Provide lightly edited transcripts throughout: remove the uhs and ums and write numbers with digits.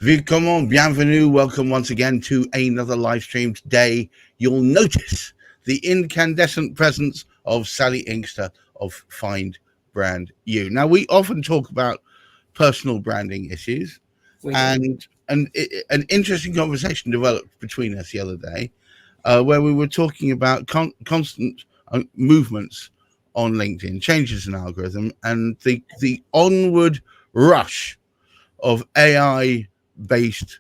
Willkommen, bienvenue, welcome once again to another live stream. Today, you'll notice the incandescent presence of Sally Inkster of Find Brand You. Now, we often talk about personal branding issues, and an interesting conversation developed between us the other day, where we were talking about constant movements on LinkedIn, changes in algorithm, and the onward rush of AI based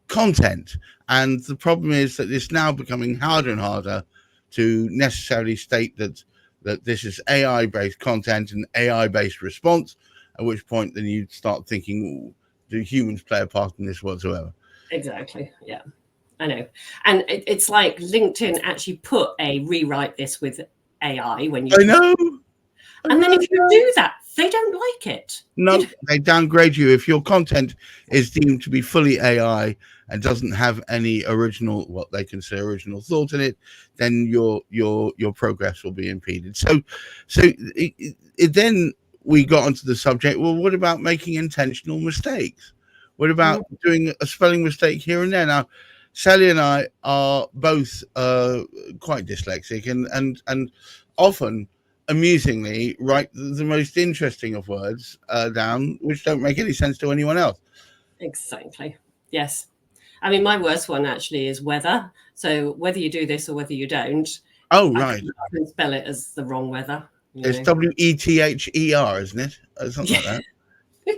content. And the problem is that it's now becoming harder and harder to necessarily state that this is AI based content and AI based response, at which point then you start thinking, do humans play a part in this whatsoever? Exactly. Yeah, I know. And it's like LinkedIn actually put a rewrite this with AI when you. I know. And then if you do that, they don't like it. No, they downgrade you if your content is deemed to be fully AI and doesn't have any original, what they consider original thought in it. Then your progress will be impeded. So then we got onto the subject. Well, what about making intentional mistakes? What about doing a spelling mistake here and there? Now, Sally and I are both quite dyslexic, and often, amusingly, write the most interesting of words down, which don't make any sense to anyone else. Exactly. Yes. I mean, my worst one actually is weather. So whether you do this or whether you don't. Oh, right. I can spell it as the wrong weather. It's WETHER, isn't it? Something like that.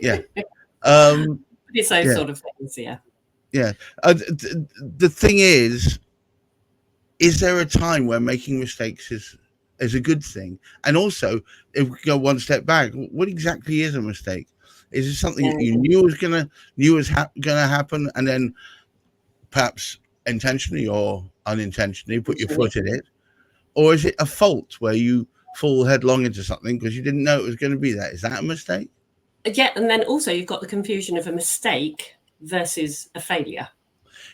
Yeah. It's those sort of things, yeah. Yeah. The thing is there a time where making mistakes is a good thing? And also, if we go one step back, what exactly is a mistake? Is it something that you knew was gonna happen, and then perhaps intentionally or unintentionally put your foot in it? Or is it a fault where you fall headlong into something because you didn't know it was going to be that? Is that a mistake? Yeah, and then also you've got the confusion of a mistake versus a failure.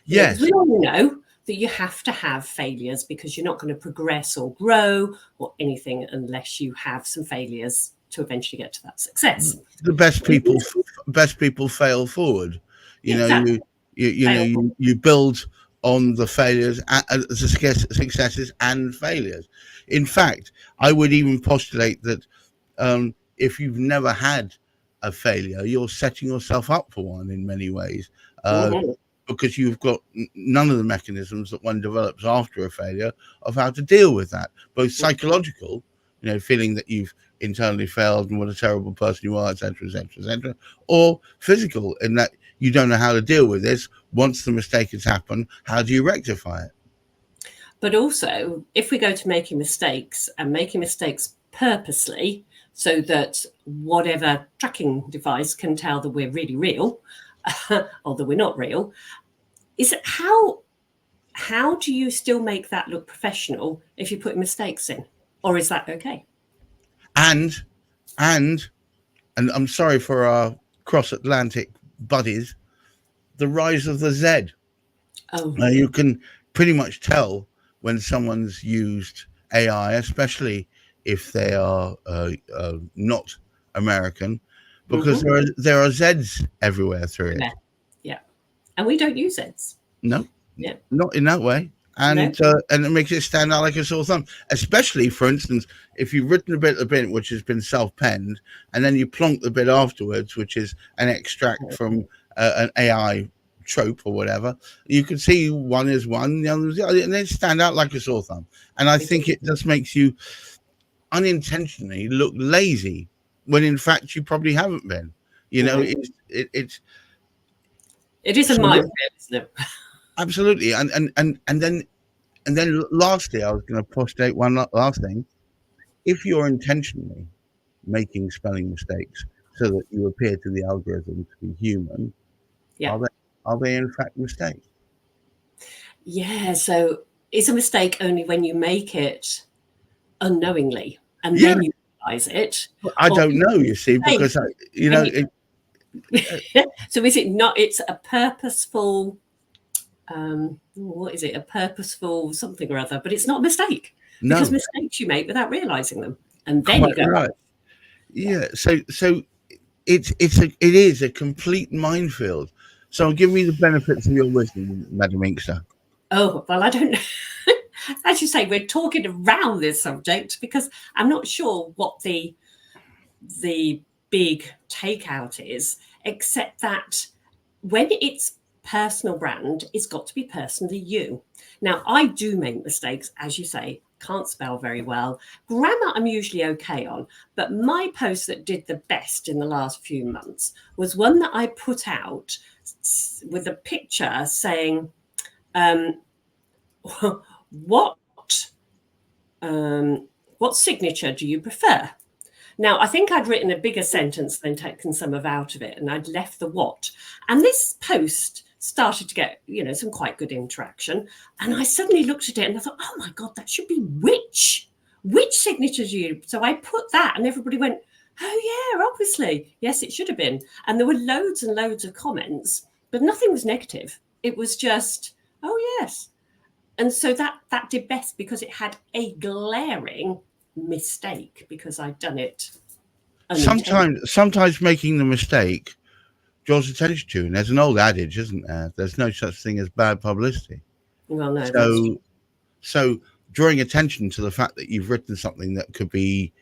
Yes. We all know that you have to have failures because you're not going to progress or grow or anything unless you have some failures to eventually get to that success. The best people fail forward. You build on the failures, the successes and failures. In fact, I would even postulate that if you've never had a failure, you're setting yourself up for one in many ways. Because you've got none of the mechanisms that one develops after a failure of how to deal with that, both psychological, feeling that you've internally failed and what a terrible person you are, etc., etc., etc., or physical, in that you don't know how to deal with this. Once the mistake has happened, how do you rectify it? But also, if we go to making mistakes and making mistakes purposely, so that whatever tracking device can tell that we're really real, or that we're not real, is it how do you still make that look professional if you put mistakes in, or is that okay? And I'm sorry for our cross-Atlantic buddies, the rise of the Z. You can pretty much tell when someone's used AI, especially if they are not American, because there are Zs everywhere through it. Yeah. And we don't use Zs. No, not in that way. And it makes it stand out like a sore thumb, especially, for instance, if you've written a bit which has been self-penned, and then you plonk the bit afterwards, which is an extract from an AI trope or whatever. You can see one is one, the other is the other, and they stand out like a sore thumb. And I think it just makes you unintentionally look lazy when in fact you probably haven't been. It is a minefield, isn't it? Absolutely. And then lastly, I was going to postulate one last thing. If you're intentionally making spelling mistakes so that you appear to the algorithm to be human, are they in fact mistakes? Yeah, so it's a mistake only when you make it unknowingly and then you realize it. I don't know, you see, because so is it not? It's a purposeful. What is it? A purposeful something or other, but it's not a mistake because mistakes you make without realizing them, and then you go right. Yeah. So it is a complete minefield So give me the benefits of your wisdom, Madam Inkster. Oh, well, I don't know. As you say, we're talking around this subject because I'm not sure what the big takeout is, except that when it's personal brand, it's got to be personally you. Now, I do make mistakes, as you say, can't spell very well. Grammar, I'm usually okay on, but my post that did the best in the last few months was one that I put out with a picture saying, what signature do you prefer? Now, I think I'd written a bigger sentence than taken some of out of it, and I'd left the what. And this post started to get, some quite good interaction. And I suddenly looked at it and I thought, oh my God, that should be which? Which signature do you? So I put that and everybody went, oh yeah, obviously. Yes, it should have been. And there were loads and loads of comments, but nothing was negative. It was just, oh yes. And so that did best because it had a glaring mistake because I'd done it. Sometimes making the mistake draws attention to, and there's an old adage, isn't there? There's no such thing as bad publicity. Well, no. So drawing attention to the fact that you've written something that could be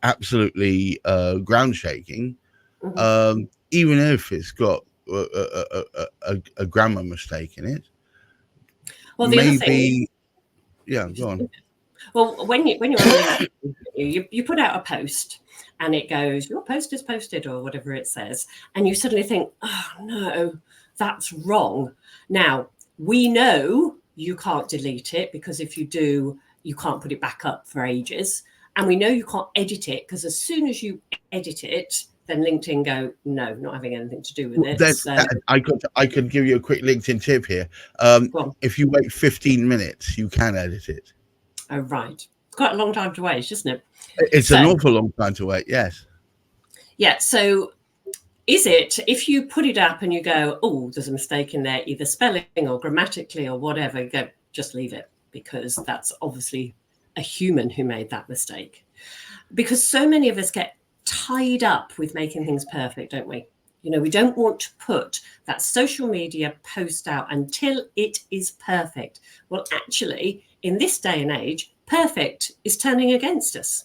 absolutely ground shaking, even if it's got a grammar mistake in it. Well, the other thing, yeah, go on. Well, when you're on you put out a post and it goes, your post is posted or whatever it says, and you suddenly think, oh no, that's wrong. Now, we know you can't delete it because if you do, you can't put it back up for ages. And we know you can't edit it because as soon as you edit it, then LinkedIn go, no, not having anything to do with it. I could give you a quick LinkedIn tip here. If you wait 15 minutes, you can edit it. Oh, right. It's quite a long time to wait, isn't it? It's an awful long time to wait, yes. Yeah, so is it, if you put it up and you go, oh, there's a mistake in there, either spelling or grammatically or whatever, you go, just leave it because that's obviously a human who made that mistake. Because so many of us get tied up with making things perfect, don't we? We don't want to put that social media post out until it is perfect. Well, actually, in this day and age, perfect is turning against us.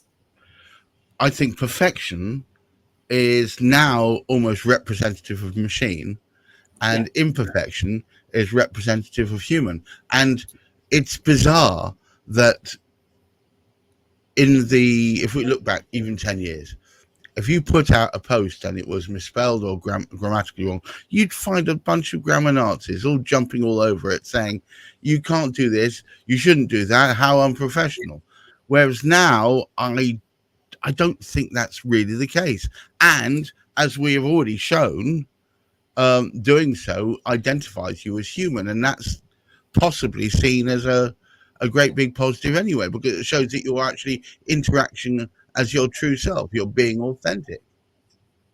I think perfection is now almost representative of machine, and imperfection is representative of human. And it's bizarre that if we look back even 10 years, if you put out a post and it was misspelled or grammatically wrong, you'd find a bunch of grammar Nazis all jumping all over it saying, you can't do this, you shouldn't do that, how unprofessional. Whereas now, I don't think that's really the case. And as we have already shown, doing so identifies you as human. And that's possibly seen as a great big positive anyway, because it shows that you're actually interacting as your true self. You're being authentic.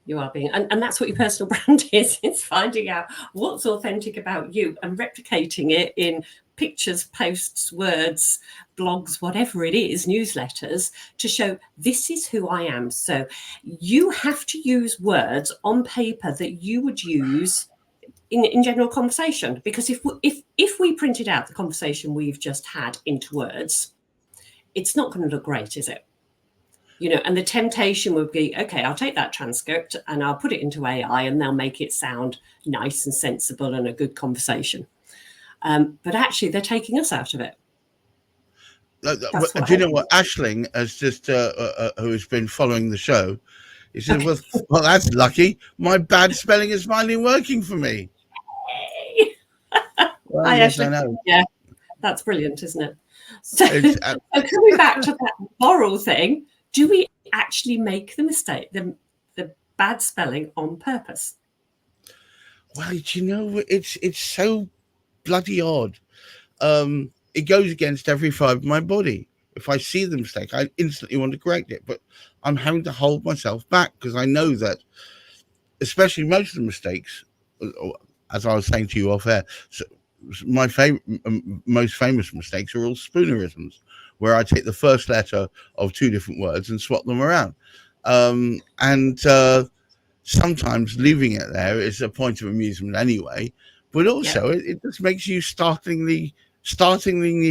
You are being, and that's what your personal brand is. It's finding out what's authentic about you and replicating it in pictures, posts, words, blogs, whatever it is, newsletters, to show this is who I am. So you have to use words on paper that you would use in general conversation, because if we printed out the conversation we've just had into words, it's not going to look great, is it? And the temptation would be, okay, I'll take that transcript and I'll put it into AI and they'll make it sound nice and sensible and a good conversation. But actually, they're taking us out of it. Do you know what? Ashling has just, who's been following the show, he said, well, that's lucky. My bad spelling is finally working for me. Well, yes, I know. Yeah, that's brilliant, isn't it? So coming back to that moral thing, do we actually make the mistake, the bad spelling on purpose? Well, it's so bloody odd. It goes against every fibre of my body. If I see the mistake, I instantly want to correct it, but I'm having to hold myself back because I know that, especially most of the mistakes, as I was saying to you off air, so my most famous mistakes are all spoonerisms, where I take the first letter of two different words and swap them around. sometimes leaving it there is a point of amusement anyway, but also it just makes you startlingly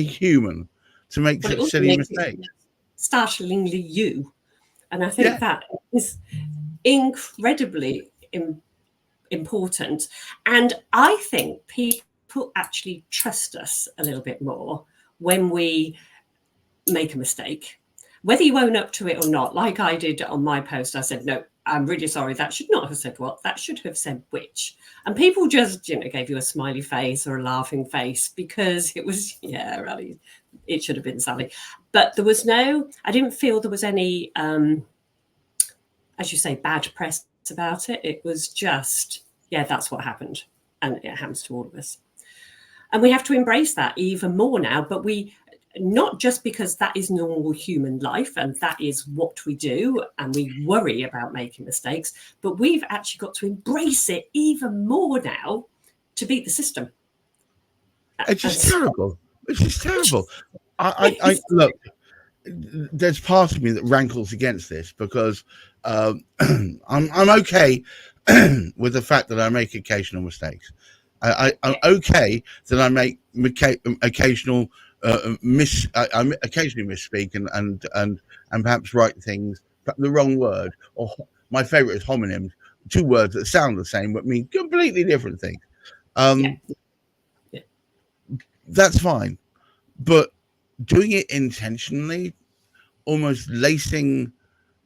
human to make Well, it such also silly makes it mistakes. startlingly you. And I Yeah, think that is incredibly important. And I think people actually trust us a little bit more when we make a mistake, whether you own up to it or not. Like I did on my post, I said, no, I'm really sorry. That should not have said what, that should have said which. And people just, gave you a smiley face or a laughing face because it was, yeah, really, it should have been Sally. But there was I didn't feel there was any, as you say, bad press about it. It was just, yeah, that's what happened. And it happens to all of us. And we have to embrace that even more now. But not just because that is normal human life and that is what we do and we worry about making mistakes, but we've actually got to embrace it even more now to beat the system. it's just terrible. It's just terrible. I look. There's part of me that rankles against this because I'm okay with the fact that I make occasional mistakes. I'm okay that I make occasional I occasionally misspeak and perhaps write things the wrong word. Or my favorite is homonyms, two words that sound the same but mean completely different things. Yeah. That's fine, but doing it intentionally, almost lacing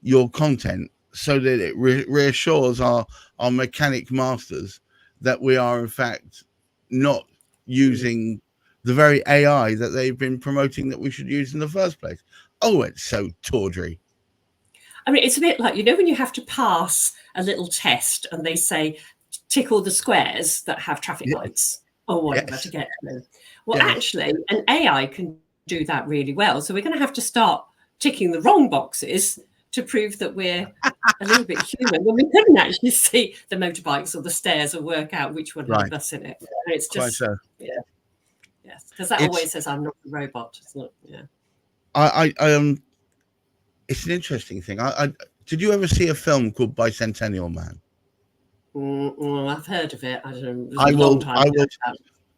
your content so that it reassures our mechanic masters that we are in fact not using the very AI that they've been promoting that we should use in the first place. Oh, it's so tawdry. I mean, it's a bit like, when you have to pass a little test and they say, tick all the squares that have traffic lights or whatever to get through. Well, actually, an AI can do that really well. So we're going to have to start ticking the wrong boxes to prove that we're a little bit human when we couldn't actually see the motorbikes or the stairs or work out which one had a bus in it. And it's just, so. Yes, because that always says I'm not a robot. It's not, I it's an interesting thing. I did you ever see a film called Bicentennial Man? Well, I've heard of it. I don't know. I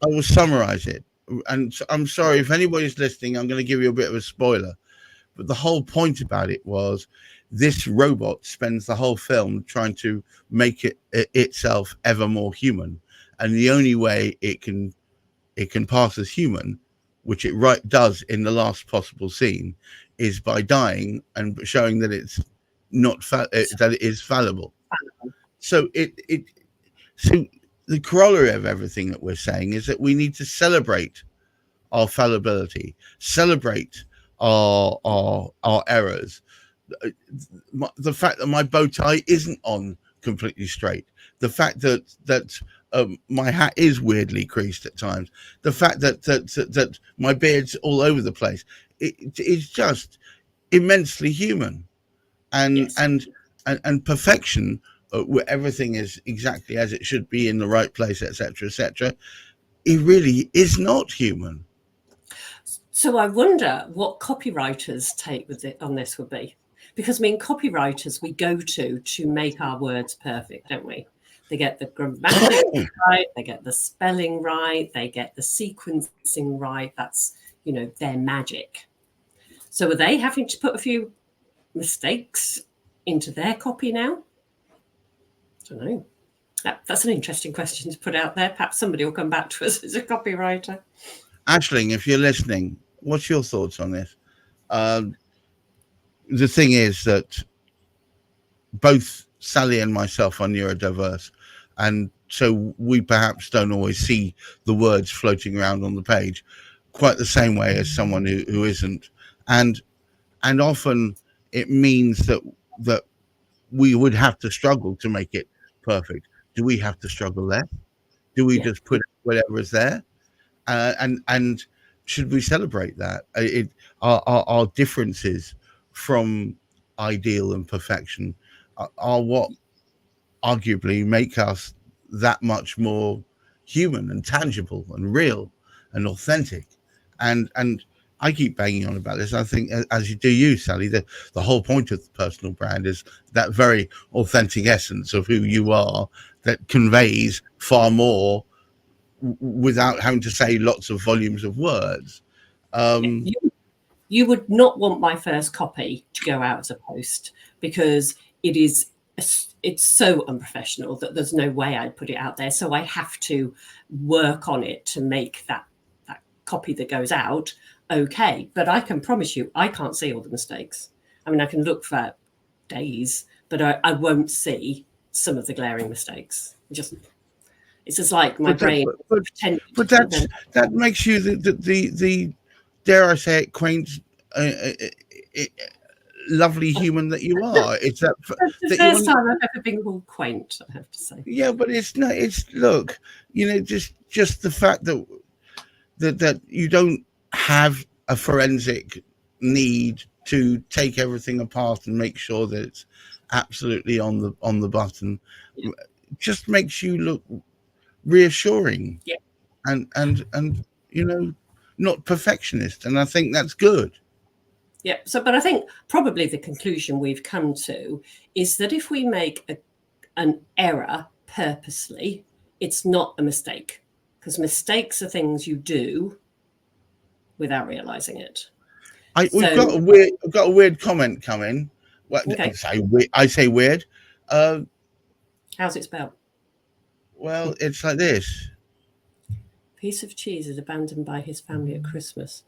will summarize it. And I'm sorry if anybody's listening, I'm going to give you a bit of a spoiler. But the whole point about it was this robot spends the whole film trying to make it itself ever more human. And the only way it can pass as human, which it does in the last possible scene, is by dying and showing that it's not that it is fallible. So so the corollary of everything that we're saying is that we need to celebrate our fallibility, celebrate our errors. The fact that my bow tie isn't on completely straight, the fact that my hat is weirdly creased at times, the fact that my beard's all over the place, it's just immensely human, and perfection, where everything is exactly as it should be in the right place, etc., etc. It really is not human. So I wonder what copywriters' take with it on this would be, because copywriters we go to make our words perfect, don't we? They get the grammatics right, they get the spelling right, they get the sequencing right. That's their magic. So are they having to put a few mistakes into their copy now? I don't know. That's an interesting question to put out there. Perhaps somebody will come back to us as a copywriter. Aisling, if you're listening, what's your thoughts on this? The thing is that both Sally and myself are neurodiverse, and so we perhaps don't always see the words floating around on the page quite the same way as someone who isn't, and often it means that we would have to struggle to make it perfect. Do we have to struggle less? Do we just put whatever is there? And should we celebrate that? Our differences from ideal and perfection are what arguably make us that much more human and tangible and real and authentic. And I keep banging on about this. I think, as you do, you, Sally, the whole point of the personal brand is that very authentic essence of who you are that conveys far more without having to say lots of volumes of words. You would not want my first copy to go out as a post, because it's so unprofessional that there's no way I'd put it out there. So I have to work on it to make that copy that goes out okay. But I can promise you, I can't see all the mistakes. I mean, I can look for days, but I won't see some of the glaring mistakes. It's just like my brain. But that makes you the dare I say it, quaint, lovely human that you are. It's that the first time I've ever been called quaint, I have to say. Yeah, but it's not. It's look, just the fact that you don't have a forensic need to take everything apart and make sure that it's absolutely on the button, just makes you look reassuring. Yeah. And not perfectionist, and I think that's good. Yeah. But I think probably the conclusion we've come to is that if we make an error purposely, it's not a mistake, because mistakes are things you do without realizing it. We've got a weird comment coming. Well, okay. I say weird. How's it spelled? Well, it's like this. Piece of cheese is abandoned by his family at Christmas.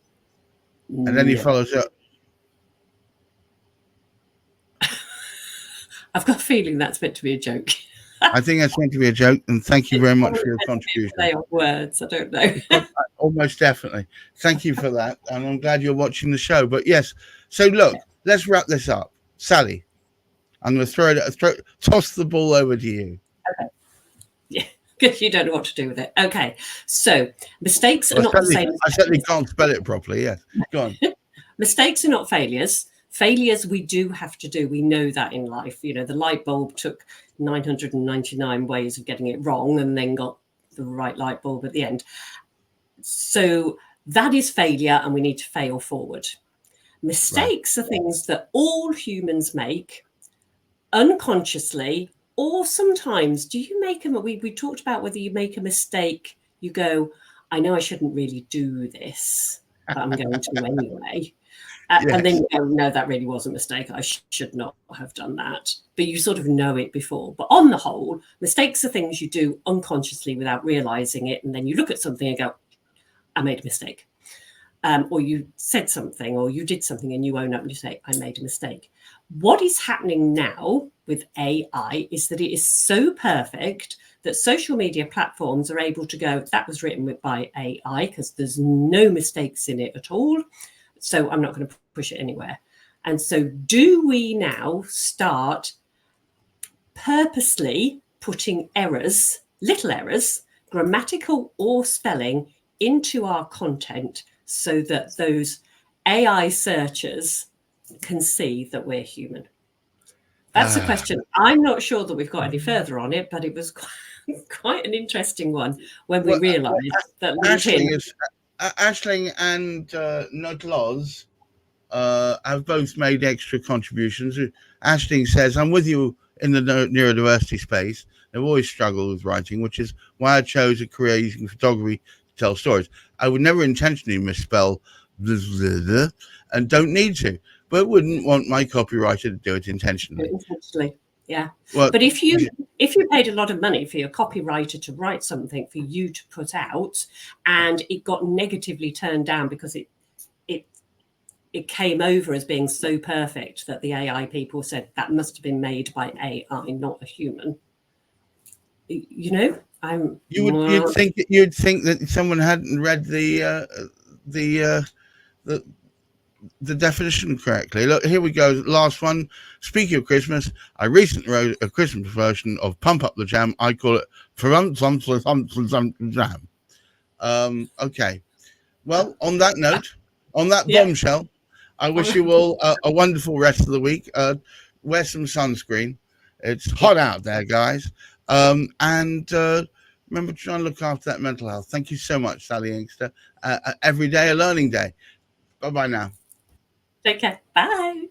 And then he follows up. I've got a feeling that's meant to be a joke. I think that's meant to be a joke, and thank you very much for your contribution. Play on words, I don't know. Almost definitely. Thank you for that, and I'm glad you're watching the show. But yes, so look, let's wrap this up. Sally, I'm going to toss the ball over to you. Okay. Yeah. Because you don't know what to do with it. Okay, so mistakes are not the same. I certainly can't spell it properly. Yes, go on. Mistakes are not failures. Failures we do have to do. We know that in life. The light bulb took 999 ways of getting it wrong and then got the right light bulb at the end. So that is failure, and we need to fail forward. Mistakes are things that all humans make unconsciously. Or sometimes, do you make them? We talked about whether you make a mistake, you go, I know I shouldn't really do this, but I'm going to anyway. Yes. And then you go, no, that really was a mistake. I should not have done that. But you sort of know it before. But on the whole, mistakes are things you do unconsciously without realizing it. And then you look at something and go, I made a mistake. Or you said something, or you did something and you own up and you say, I made a mistake. What is happening now with AI is that it is so perfect that social media platforms are able to go, that was written by AI because there's no mistakes in it at all. So I'm not going to push it anywhere. And so do we now start purposely putting errors, little errors, grammatical or spelling, into our content so that those AI searchers can see that we're human? That's a question. I'm not sure that we've got any further on it, but it was quite an interesting one when we realised that Aisling and Nodloz have both made extra contributions. Aisling says, I'm with you in the neurodiversity space. I've always struggled with writing, which is why I chose a career using photography to tell stories. I would never intentionally misspell and don't need to, but wouldn't want my copywriter to do it intentionally. Yeah. Well, but if you paid a lot of money for your copywriter to write something for you to put out, and it got negatively turned down because it came over as being so perfect that the AI people said that must have been made by AI, not a human. You'd think that someone hadn't read the definition correctly. Look, here we go. Last one. Speaking of Christmas, I recently wrote a Christmas version of Pump Up the Jam. I call it Jam. Okay. Well, on that note, on that bombshell, I wish you all a wonderful rest of the week. Wear some sunscreen. It's hot out there, guys. And remember to try and look after that mental health. Thank you so much, Sally Inkster. Every day a learning day. Bye-bye now. Take care. Bye.